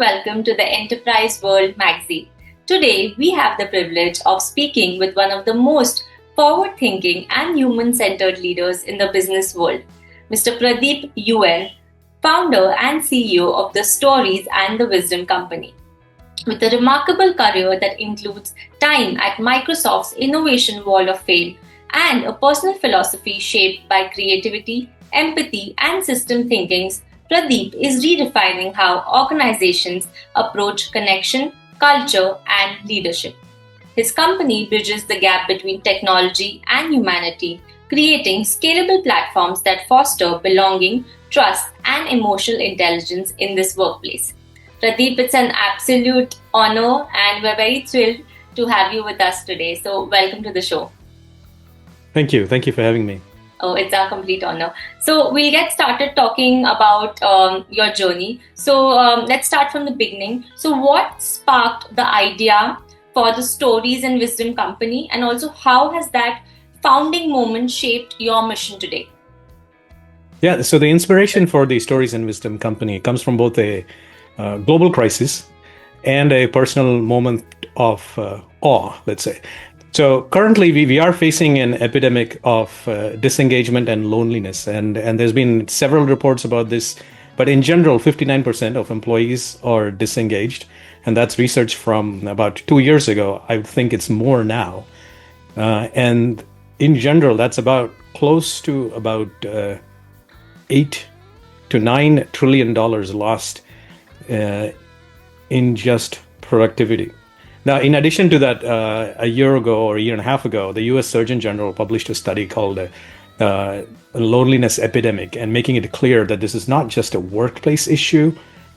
welcome to the Enterprise World magazine. Today, we have the privilege of speaking with one of the most forward-thinking and human-centered leaders in the business world, Mr. Pradeep U.N., founder and CEO of the Stories and the Wisdom Company. With a remarkable career that includes time at Microsoft's Innovation Wall of Fame and a personal philosophy shaped by creativity, empathy, and system thinkings, Pradeep is redefining how organizations approach connection, culture, and leadership. His company bridges the gap between technology and humanity, creating scalable platforms that foster belonging, trust, and emotional intelligence in this workplace. Pradeep, it's an absolute honor, and we're very thrilled to have you with us today. So, welcome to the show. Thank you. Thank you for having me. Oh, it's our complete honor. So, we'll get started talking about your journey. So, let's start from the beginning. So, what sparked the idea for the Stories and Wisdom Company, and also how has that founding moment shaped your mission today? Yeah, so the inspiration for the Stories and Wisdom Company comes from both a global crisis and a personal moment of awe, let's say. So currently we are facing an epidemic of disengagement and loneliness, and there's been several reports about this, but in general 59% of employees are disengaged, and that's research from about 2 years ago. I think it's more now, and in general that's about close to about $8 to $9 trillion lost in just productivity. Now, in addition to that, a year ago or a year and a half ago, the US Surgeon General published a study called a loneliness epidemic, and making it clear that this is not just a workplace issue,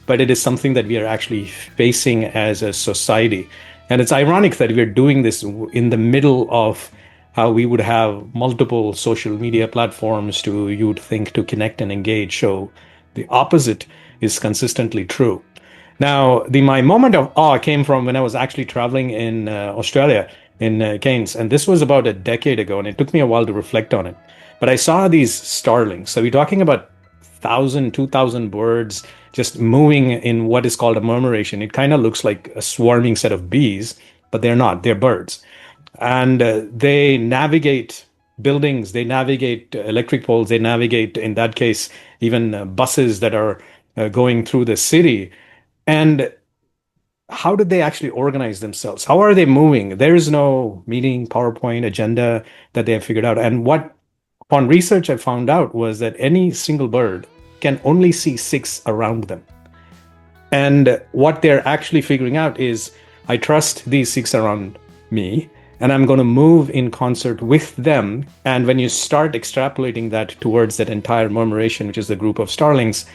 but it is something that we are actually facing as a society. And it's ironic that we're doing this in the middle of how we would have multiple social media platforms you would think, to connect and engage. So the opposite is consistently true. Now, my moment of awe came from when I was actually traveling in Australia, in Cairns, and this was about a decade ago, and it took me a while to reflect on it. But I saw these starlings. So we're talking about 1,000, 2,000 birds just moving in what is called a murmuration. It kind of looks like a swarming set of bees, but they're not. They're birds. And they navigate buildings, they navigate electric poles, they navigate, in that case, even buses that are going through the city. And how did they actually organize themselves? How are they moving? There is no meeting, PowerPoint, agenda that they have figured out. And what, upon research, I found out was that any single bird can only see 6 around them. And what they're actually figuring out is, I trust these 6 around me, and I'm going to move in concert with them. And when you start extrapolating that towards that entire murmuration, which is the group of starlings,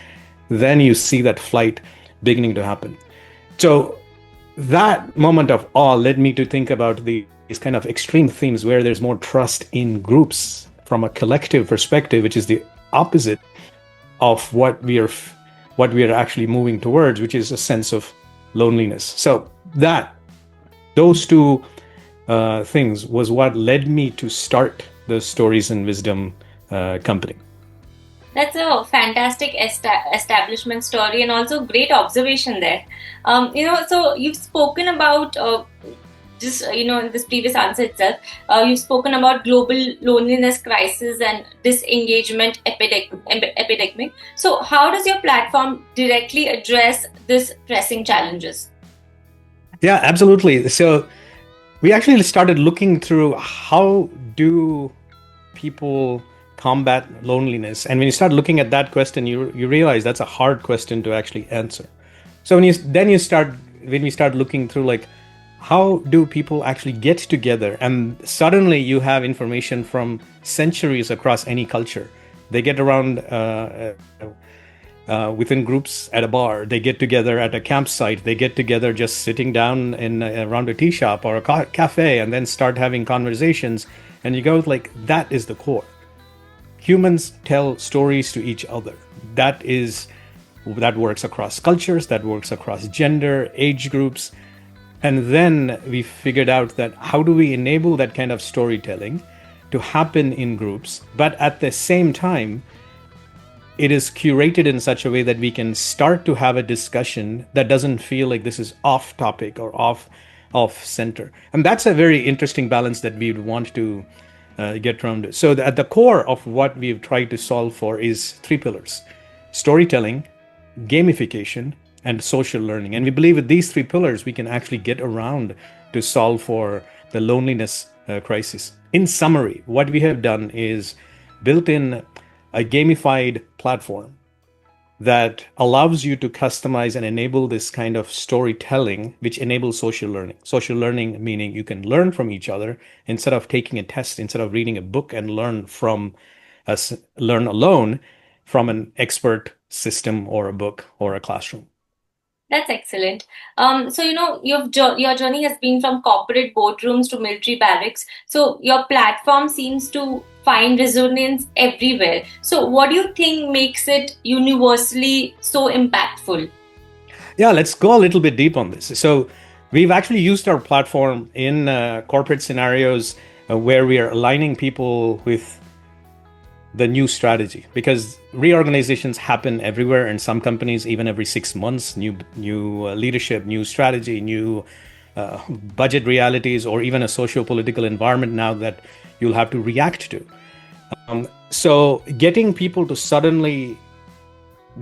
then you see that flight beginning to happen. So that moment of awe led me to think about these kind of extreme themes where there's more trust in groups from a collective perspective, which is the opposite of what we are actually moving towards, which is a sense of loneliness. So those two things was what led me to start the Stories and Wisdom Company. That's a fantastic establishment story, and also great observation there. So you've spoken about in this previous answer itself, you've spoken about global loneliness crisis and disengagement epidemic. So how does your platform directly address this pressing challenges? Yeah, absolutely. So we actually started looking through how do people combat loneliness, and when you start looking at that question, you realize that's a hard question to actually answer. So when we start looking through, like, how do people actually get together, and suddenly you have information from centuries across any culture. They get around within groups at a bar, they get together at a campsite, they get together just sitting down around a tea shop or a cafe, and then start having conversations, and you go like, that is the core. Humans tell stories to each other. That works across cultures, that works across gender, age groups. And then we figured out that how do we enable that kind of storytelling to happen in groups, but at the same time it is curated in such a way that we can start to have a discussion that doesn't feel like this is off topic or off center. And that's a very interesting balance that we would want to get around. So at the core of what we've tried to solve for is three pillars: storytelling, gamification, and social learning. And we believe with these three pillars, we can actually get around to solve for the loneliness crisis. In summary, what we have done is built in a gamified platform that allows you to customize and enable this kind of storytelling, which enables social learning. Social learning meaning you can learn from each other instead of taking a test, instead of reading a book and learn alone from an expert system or a book or a classroom. That's excellent. So your journey has been from corporate boardrooms to military barracks. So your platform seems to find resonance everywhere. So what do you think makes it universally so impactful? Yeah, let's go a little bit deep on this. So we've actually used our platform in corporate scenarios where we are aligning people with the new strategy, because reorganizations happen everywhere. In some companies, even every 6 months, new leadership, new strategy, new budget realities, or even a socio-political environment now that you'll have to react to. So getting people to suddenly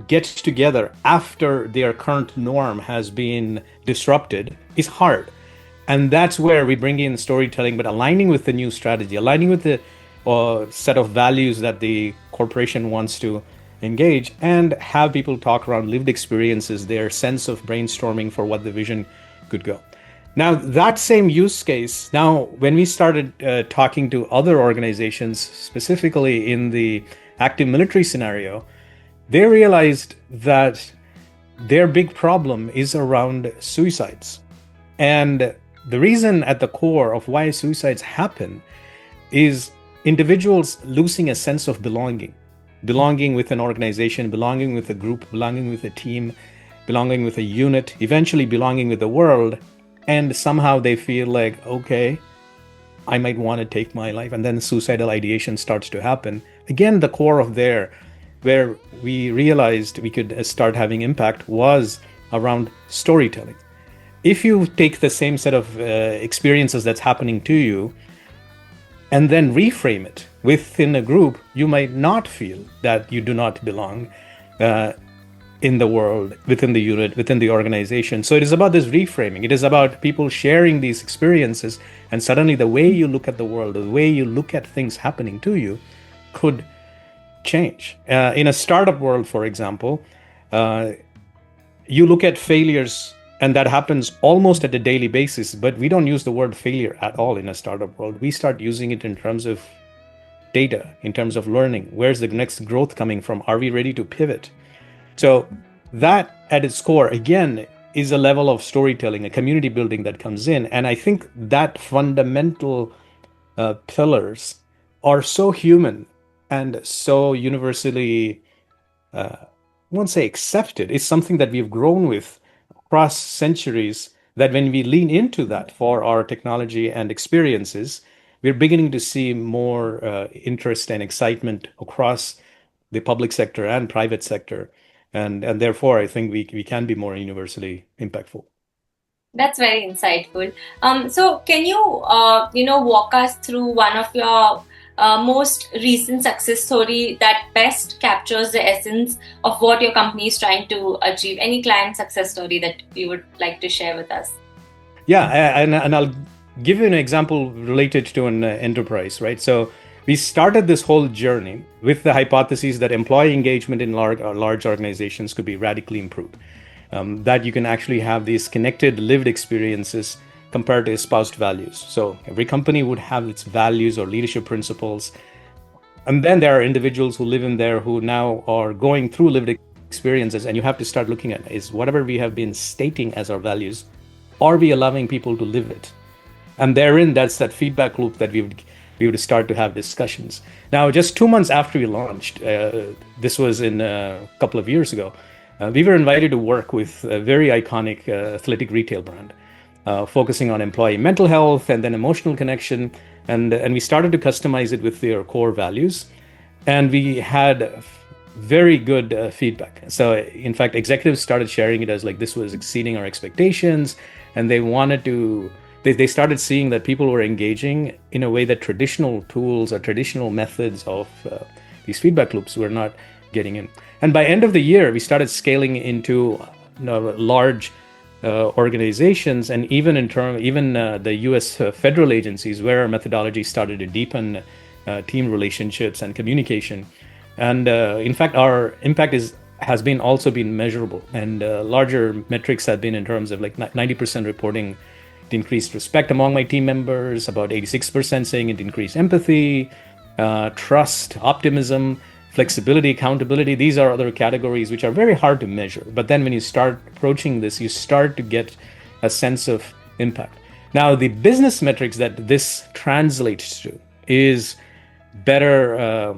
get together after their current norm has been disrupted is hard. And that's where we bring in storytelling, but aligning with the new strategy, aligning with the set of values that the corporation wants to engage, and have people talk around lived experiences, their sense of brainstorming for what the vision could go. Now, that same use case, now when we started talking to other organizations, specifically in the active military scenario, they realized that their big problem is around suicides. And the reason at the core of why suicides happen is individuals losing a sense of belonging with an organization, belonging with a group, belonging with a team, belonging with a unit, eventually belonging with the world. And somehow they feel like, okay, I might want to take my life. And then suicidal ideation starts to happen. Again, the core of there, where we realized we could start having impact, was around storytelling. If you take the same set of experiences that's happening to you, and then reframe it within a group, you might not feel that you do not belong in the world, within the unit, within the organization. So it is about this reframing. It is about people sharing these experiences, and suddenly the way you look at the world, the way you look at things happening to you could change. In a startup world, for example, you look at failures, and that happens almost at a daily basis, but we don't use the word failure at all in a startup world. We start using it in terms of data, in terms of learning. Where's the next growth coming from? Are we ready to pivot? So that at its core, again, is a level of storytelling, a community building that comes in. And I think that fundamental pillars are so human and so universally, I won't say accepted. It's something that we've grown with across centuries, that when we lean into that for our technology and experiences, we're beginning to see more interest and excitement across the public sector and private sector. And therefore, I think we can be more universally impactful. That's very insightful. So can you, walk us through one of your most recent success story that best captures the essence of what your company is trying to achieve? Any client success story that you would like to share with us? Yeah, and I'll give you an example related to an enterprise, right? So we started this whole journey with the hypothesis that employee engagement in large organizations could be radically improved. That you can actually have these connected lived experiences compared to espoused values. So every company would have its values or leadership principles. And then there are individuals who live in there who now are going through lived experiences, and you have to start looking at, is whatever we have been stating as our values, are we allowing people to live it? And therein, that's that feedback loop that we would start to have discussions. Now, just 2 months after we launched, this was in a couple of years ago, we were invited to work with a very iconic athletic retail brand, focusing on employee mental health and then emotional connection. And we started to customize it with their core values. And we had very good feedback. So in fact, executives started sharing it as like this was exceeding our expectations, and they started seeing that people were engaging in a way that traditional tools or traditional methods of these feedback loops were not getting in. And by end of the year, we started scaling into large organizations, and even the U.S. Federal agencies, where our methodology started to deepen team relationships and communication. And in fact, our impact has been also been measurable, and larger metrics have been in terms of like 90% reporting it increased respect among my team members, about 86% saying it increased empathy, trust, optimism, flexibility, accountability. These are other categories which are very hard to measure. But then when you start approaching this, you start to get a sense of impact. Now, the business metrics that this translates to is better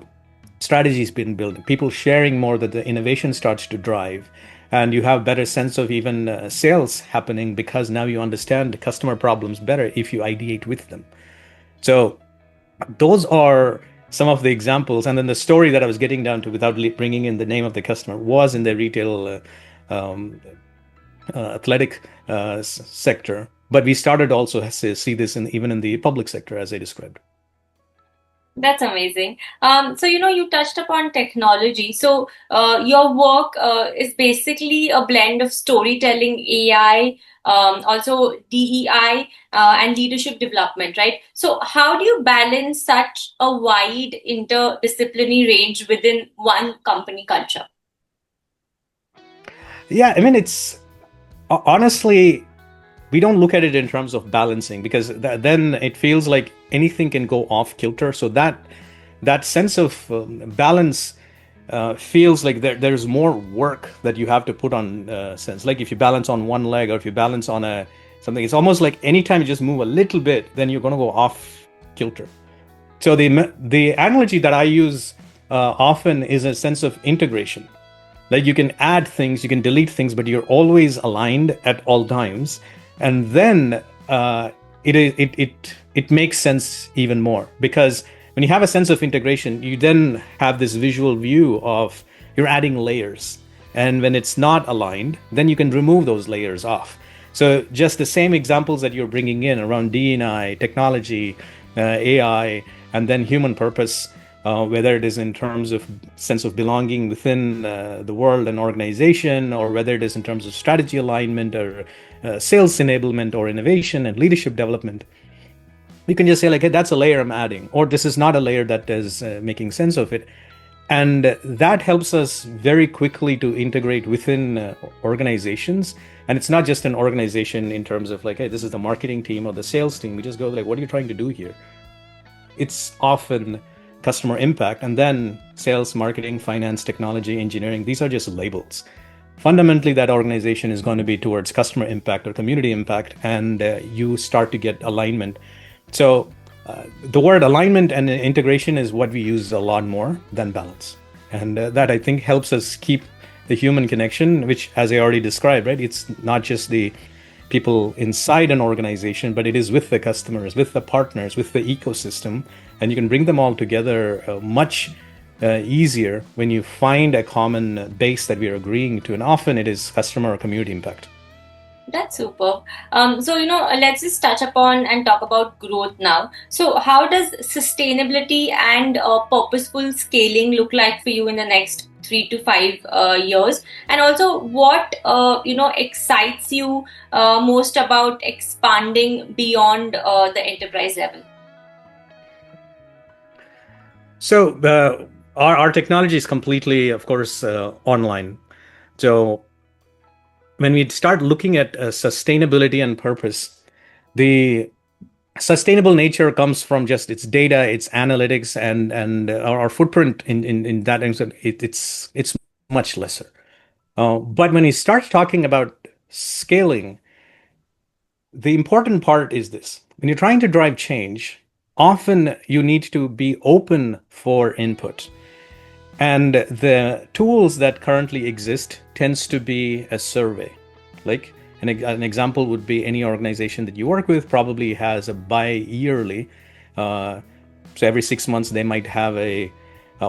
strategies being built, people sharing more, that the innovation starts to drive, and you have better sense of even sales happening, because now you understand the customer problems better if you ideate with them. So those are some of the examples. And then the story that I was getting down to, without bringing in the name of the customer, was in the retail athletic sector. But we started also to see this even in the public sector, as I described. That's amazing. So, you touched upon technology. So, your work is basically a blend of storytelling, AI, also DEI, and leadership development, right? So, how do you balance such a wide interdisciplinary range within one company culture? Yeah, I mean, it's honestly, we don't look at it in terms of balancing, because then it feels like anything can go off kilter. So that sense of balance feels like there's more work that you have to put on sense. Like if you balance on one leg, or if you balance on something, it's almost like anytime you just move a little bit, then you're going to go off kilter. So the analogy that I use often is a sense of integration. Like you can add things, you can delete things, but you're always aligned at all times. And then it makes sense even more, because when you have a sense of integration, you then have this visual view of you're adding layers. And when it's not aligned, then you can remove those layers off. So just the same examples that you're bringing in around D&I, technology, AI, and then human purpose, whether it is in terms of sense of belonging within the world and organization, or whether it is in terms of strategy alignment, or sales enablement, or innovation and leadership development, you can just say like, hey, that's a layer I'm adding, or this is not a layer that is making sense of it. And that helps us very quickly to integrate within organizations. And it's not just an organization in terms of like, hey, this is the marketing team or the sales team. We just go like, what are you trying to do here? It's often customer impact, and then sales, marketing, finance, technology, engineering. These are just labels. Fundamentally, that organization is going to be towards customer impact or community impact, and you start to get alignment. So the word alignment and integration is what we use a lot more than balance. And that, I think, helps us keep the human connection, which, as I already described, right, it's not just the people inside an organization, but it is with the customers, with the partners, with the ecosystem. And you can bring them all together much easier when you find a common base that we are agreeing to. And often it is customer or community impact. That's super. So, let's just touch upon and talk about growth now. So, how does sustainability and purposeful scaling look like for you in the next 3 to 5 years? And also, what, excites you most about expanding beyond the enterprise level? So our technology is completely, of course, online. So when we start looking at sustainability and purpose, the sustainable nature comes from just its data, its analytics, and our footprint in that instance, it's much lesser. But when you start talking about scaling, the important part is this: when you're trying to drive change, often you need to be open for input. And the tools that currently exist tends to be a survey. Like an example would be any organization that you work with probably has a bi-yearly. So every 6 months, they might have a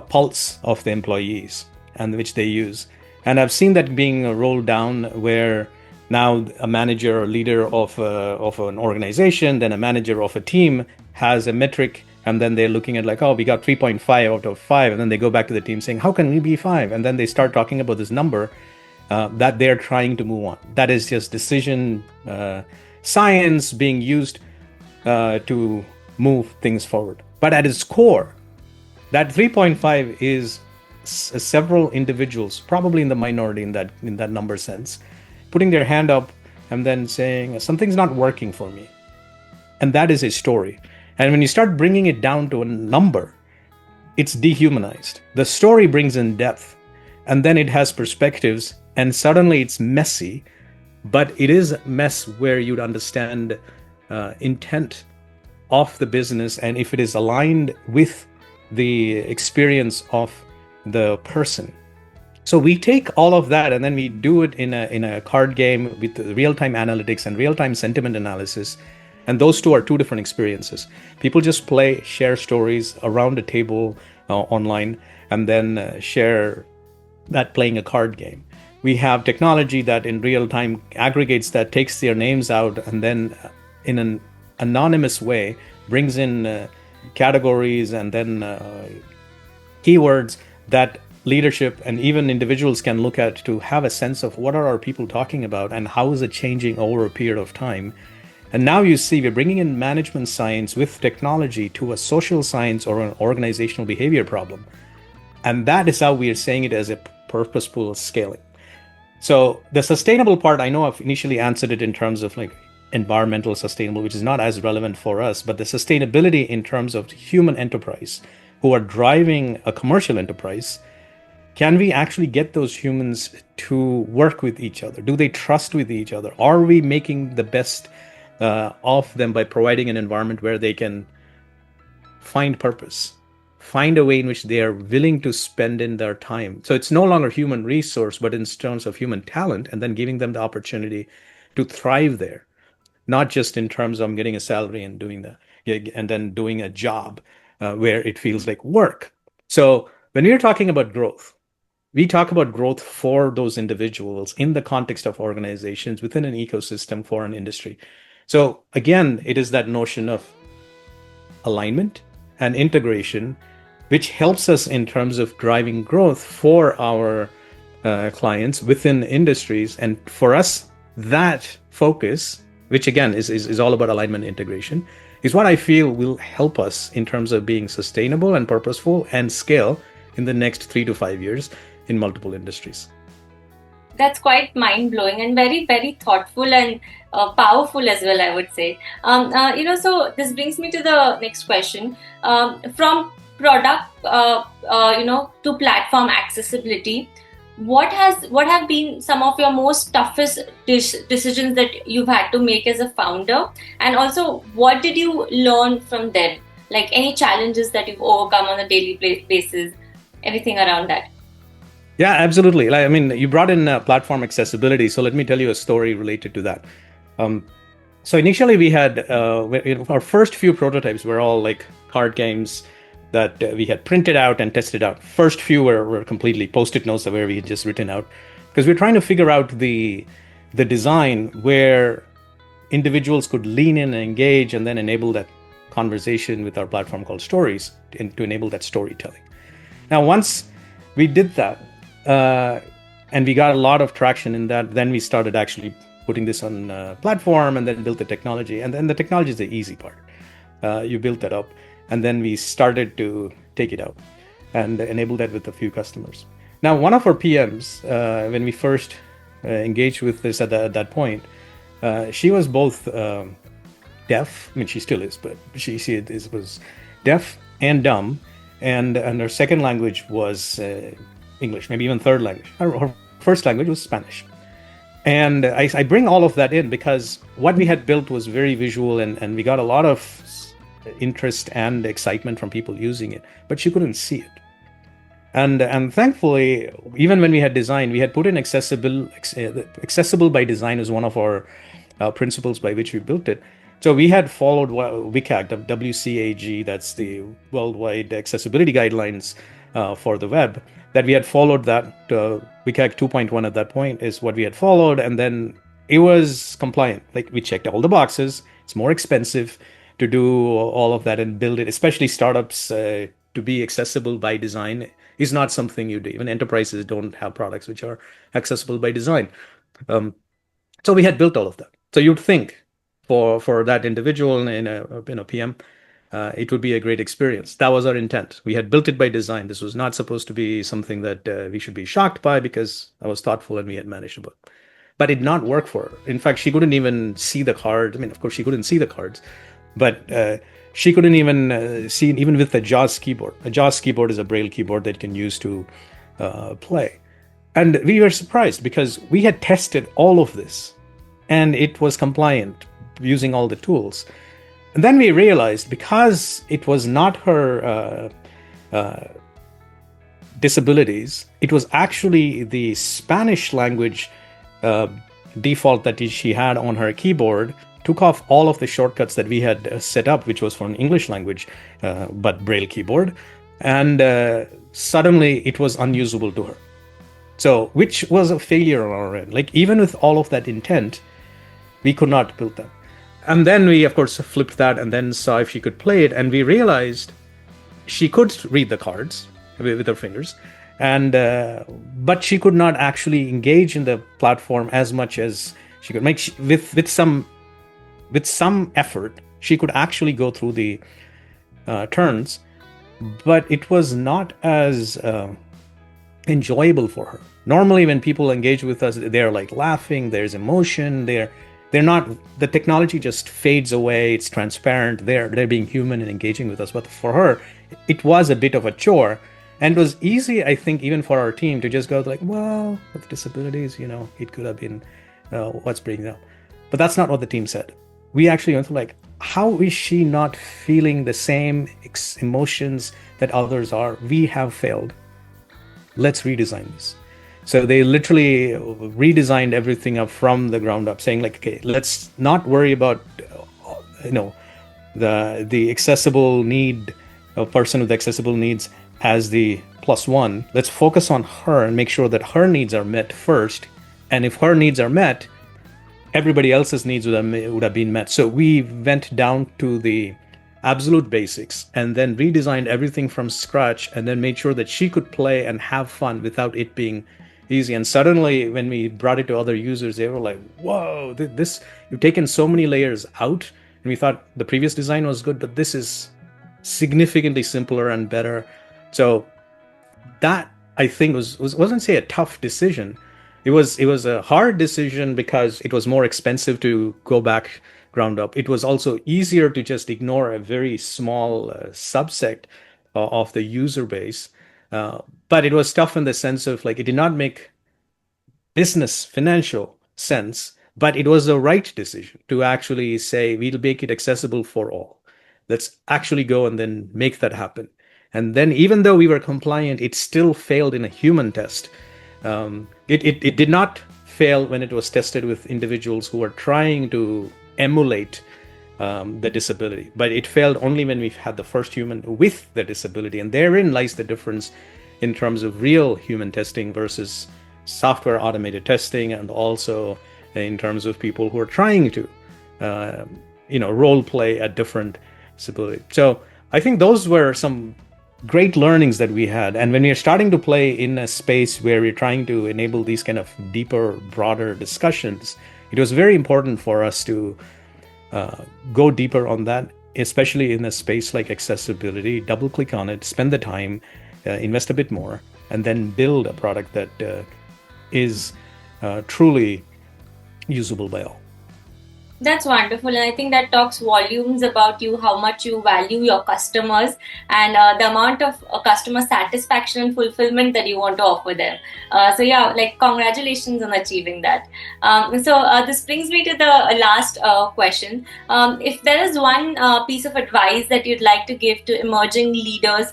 pulse of the employees. and which they use. And I've seen that being rolled down where now a manager or leader of an organization, then a manager of a team has a metric, and then they're looking at like, oh, we got 3.5 out of 5, and then they go back to the team saying, how can we be 5? And then they start talking about this number that they're trying to move on. That is just decision science being used to move things forward. But at its core, that 3.5 is several individuals, probably in the minority in that number sense, putting their hand up and then saying, something's not working for me. And that is a story. And when you start bringing it down to a number, it's dehumanized. The story brings in depth, and then it has perspectives, and suddenly it's messy, but it is a mess where you'd understand intent of the business, and if it is aligned with the experience of the person. So we take all of that and then we do it in a card game with real-time analytics and real-time sentiment analysis. And those two are two different experiences. People just play, share stories around a table online, and then share that playing a card game. We have technology that in real time aggregates that, takes their names out, and then in an anonymous way brings in categories and then keywords that leadership and even individuals can look at to have a sense of what are our people talking about and how is it changing over a period of time. And now you see we're bringing in management science with technology to a social science or an organizational behavior problem. And that is how we are saying it as a purposeful scaling. So the sustainable part, I know I've initially answered it in terms of like environmental sustainable, which is not as relevant for us, but the sustainability in terms of human enterprise who are driving a commercial enterprise. Can we actually get those humans to work with each other? Do they trust with each other? Are we making the best of them by providing an environment where they can find purpose, find a way in which they are willing to spend in their time? So it's no longer human resource, but in terms of human talent, and then giving them the opportunity to thrive there, not just in terms of I'm getting a salary and doing the and then doing a job where it feels like work. So when we're talking about growth, we talk about growth for those individuals in the context of organizations within an ecosystem for an industry. So again, it is that notion of alignment and integration, which helps us in terms of driving growth for our clients within industries. And for us, that focus, which again is all about alignment integration, is what I feel will help us in terms of being sustainable and purposeful and scale in the next 3 to 5 years in multiple industries. That's quite mind-blowing and very, very thoughtful and powerful as well, I would say. So this brings me to the next question. From product, to platform accessibility, what have been some of your most toughest decisions that you've had to make as a founder? And also, what did you learn from them? Like any challenges that you've overcome on a daily basis, everything around that. Yeah, absolutely. I mean, you brought in platform accessibility. So let me tell you a story related to that. So initially we had, our first few prototypes were all like card games that we had printed out and tested out. First few were completely Post-it notes where we had just written out, because we're trying to figure out the design where individuals could lean in and engage and then enable that conversation with our platform called Stories to enable that storytelling. Now, once we did that, and we got a lot of traction in that, then we started actually putting this on a platform and then built the technology. And then the technology is the easy part. You built that up, and then we started to take it out and enable that with a few customers. Now, one of our PMs, when we first engaged with this at that point, she was both deaf. I mean, she still is, but she was deaf and dumb, and her second language was English, maybe even third language. Her first language was Spanish. And I bring all of that in because what we had built was very visual, and we got a lot of interest and excitement from people using it, but she couldn't see it. And thankfully, even when we had designed, we had put in accessible by design as one of our principles by which we built it. So we had followed WCAG, WCAG, that's the Worldwide Accessibility Guidelines for the web. that we had followed that. WCAG 2.1 at that point is what we had followed, and then it was compliant. Like, we checked all the boxes. It's more expensive to do all of that and build it, especially startups. To be accessible by design is not something you do. Even enterprises don't have products which are accessible by design. So we had built all of that. So you'd think for that individual in a PM, it would be a great experience. That was our intent. We had built it by design. This was not supposed to be something that we should be shocked by, because I was thoughtful and we had managed to build. But it did not work for her. In fact, she couldn't even see the cards. I mean, of course, she couldn't see the cards, but she couldn't even see, even with the JAWS keyboard. A JAWS keyboard is a Braille keyboard that you can use to play. And we were surprised because we had tested all of this and it was compliant using all the tools. And then we realized, because it was not her disabilities, it was actually the Spanish language default that she had on her keyboard, took off all of the shortcuts that we had set up, which was for an English language, but Braille keyboard. And suddenly it was unusable to her. So, which was a failure on our end. Like, even with all of that intent, we could not build that. And then we, of course, flipped that and then saw if she could play it. And we realized she could read the cards with her fingers, and but she could not actually engage in the platform as much as she could. With some effort, she could actually go through the turns, but it was not as enjoyable for her. Normally, when people engage with us, they're like laughing, there's emotion, they're not, the technology just fades away, it's transparent, they're being human and engaging with us. But for her, it was a bit of a chore. And it was easy, I think, even for our team to just go like, well, with disabilities, it could have been what's bringing up. But that's not what the team said. We actually went through like, how is she not feeling the same emotions that others are? We have failed. Let's redesign this. So they literally redesigned everything up from the ground up, saying like, okay, let's not worry about, the accessible need, a person with accessible needs as the +1. Let's focus on her and make sure that her needs are met first. And if her needs are met, everybody else's needs would have been met. So we went down to the absolute basics and then redesigned everything from scratch, and then made sure that she could play and have fun without it being easy. And suddenly, when we brought it to other users, they were like, whoa, this, you've taken so many layers out. And we thought the previous design was good, but this is significantly simpler and better. So that, I think, wasn't say a tough decision. It was a hard decision because it was more expensive to go back ground up. It was also easier to just ignore a very small subset of the user base. But it was tough in the sense of like, it did not make business financial sense, but it was the right decision to actually say, we'll make it accessible for all. Let's actually go and then make that happen. And then, even though we were compliant, it still failed in a human test. It did not fail when it was tested with individuals who were trying to emulate the disability, but it failed only when we've had the first human with the disability. And therein lies the difference in terms of real human testing versus software automated testing, and also in terms of people who are trying to role play a different disability. So I think those were some great learnings that we had. And when we are starting to play in a space where we're trying to enable these kind of deeper, broader discussions, it was very important for us to go deeper on that, especially in a space like accessibility, double click on it, spend the time, invest a bit more, and then build a product that is truly usable by all. That's wonderful, and I think that talks volumes about you, how much you value your customers, and the amount of customer satisfaction and fulfillment that you want to offer them. So yeah, like, congratulations on achieving that. So this brings me to the last question. If there is one piece of advice that you'd like to give to emerging leaders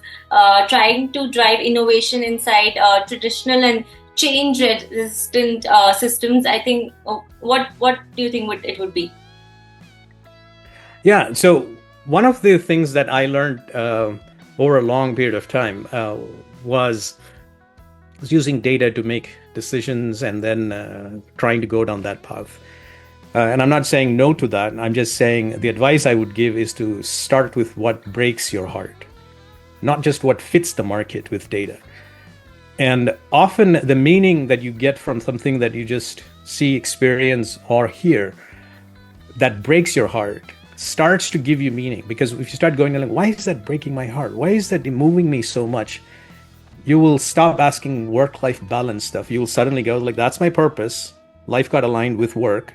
trying to drive innovation inside traditional and change-resistant systems, I think, what do you think it would be? Yeah, so one of the things that I learned over a long period of time was using data to make decisions and then trying to go down that path. And I'm not saying no to that. I'm just saying the advice I would give is to start with what breaks your heart, not just what fits the market with data. And often the meaning that you get from something that you just see, experience, or hear that breaks your heart starts to give you meaning. Because if you start going like, why is that breaking my heart? Why is that moving me so much? You will stop asking work-life balance stuff. You will suddenly go like, that's my purpose. Life got aligned with work,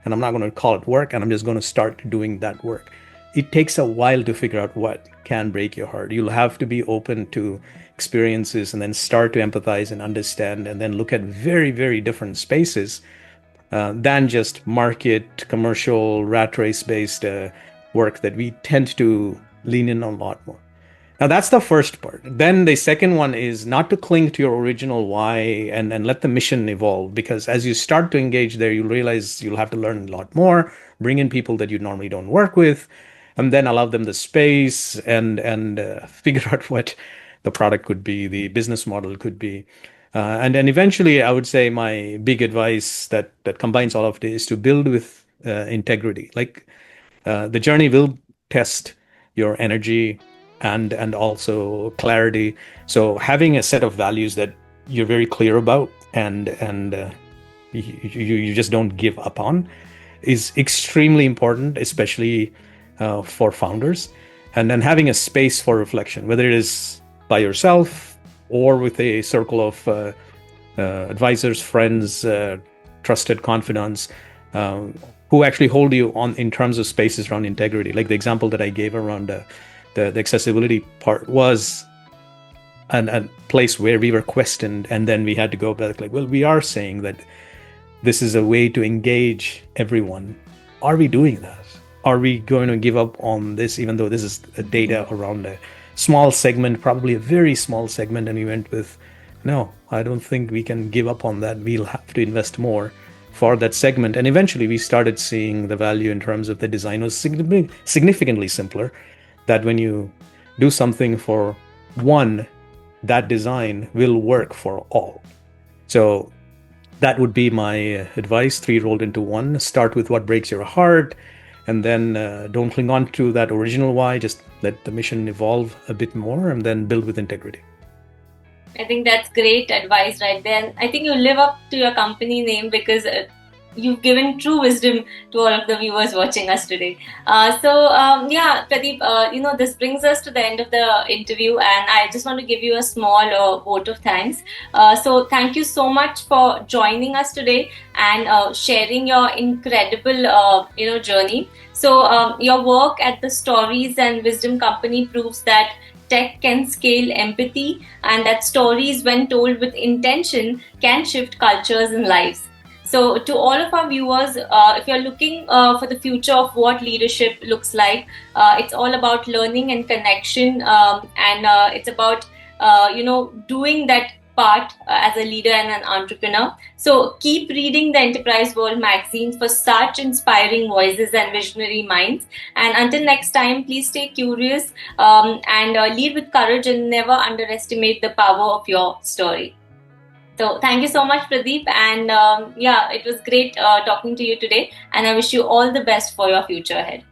and I'm not going to call it work, and I'm just going to start doing that work. It takes a while to figure out what can break your heart. You'll have to be open to experiences and then start to empathize and understand and then look at very, very different spaces than just market, commercial, rat race based work that we tend to lean in on a lot more. Now, that's the first part. Then the second one is not to cling to your original why and let the mission evolve, because as you start to engage there, you'll realize you'll have to learn a lot more, bring in people that you normally don't work with, and then allow them the space and figure out what the product could be, the business model could be. And then eventually, I would say my big advice that combines all of this is to build with integrity. Like the journey will test your energy and also clarity. So having a set of values that you're very clear about and you just don't give up on is extremely important, especially for founders. And then having a space for reflection, whether it is by yourself or with a circle of advisors, friends, trusted confidants, who actually hold you on in terms of spaces around integrity. Like the example that I gave around the accessibility part was a place where we were questioned, and then we had to go back like, well, we are saying that this is a way to engage everyone. Are we doing that? Are we going to give up on this, even though this is data around a small segment, probably a very small segment? And we went with, no, I don't think we can give up on that. We'll have to invest more for that segment. And eventually we started seeing the value in terms of the design was significantly simpler, that when you do something for one, that design will work for all. So that would be my advice, 3 rolled into 1. Start with what breaks your heart, and then don't cling on to that original why. Just let the mission evolve a bit more, and then build with integrity. I think that's great advice right there. And I think you live up to your company name, because you've given true wisdom to all of the viewers watching us today. Pradeep, this brings us to the end of the interview, and I just want to give you a small vote of thanks. So thank you so much for joining us today and sharing your incredible, journey. So your work at the Stories and Wisdom Company proves that tech can scale empathy, and that stories, when told with intention, can shift cultures and lives. So to all of our viewers, if you're looking for the future of what leadership looks like, it's all about learning and connection, and it's about doing that part as a leader and an entrepreneur. So keep reading the Enterprise World magazine for such inspiring voices and visionary minds. And until next time, please stay curious and lead with courage, and never underestimate the power of your story. So thank you so much, Pradeep. And it was great talking to you today. And I wish you all the best for your future ahead.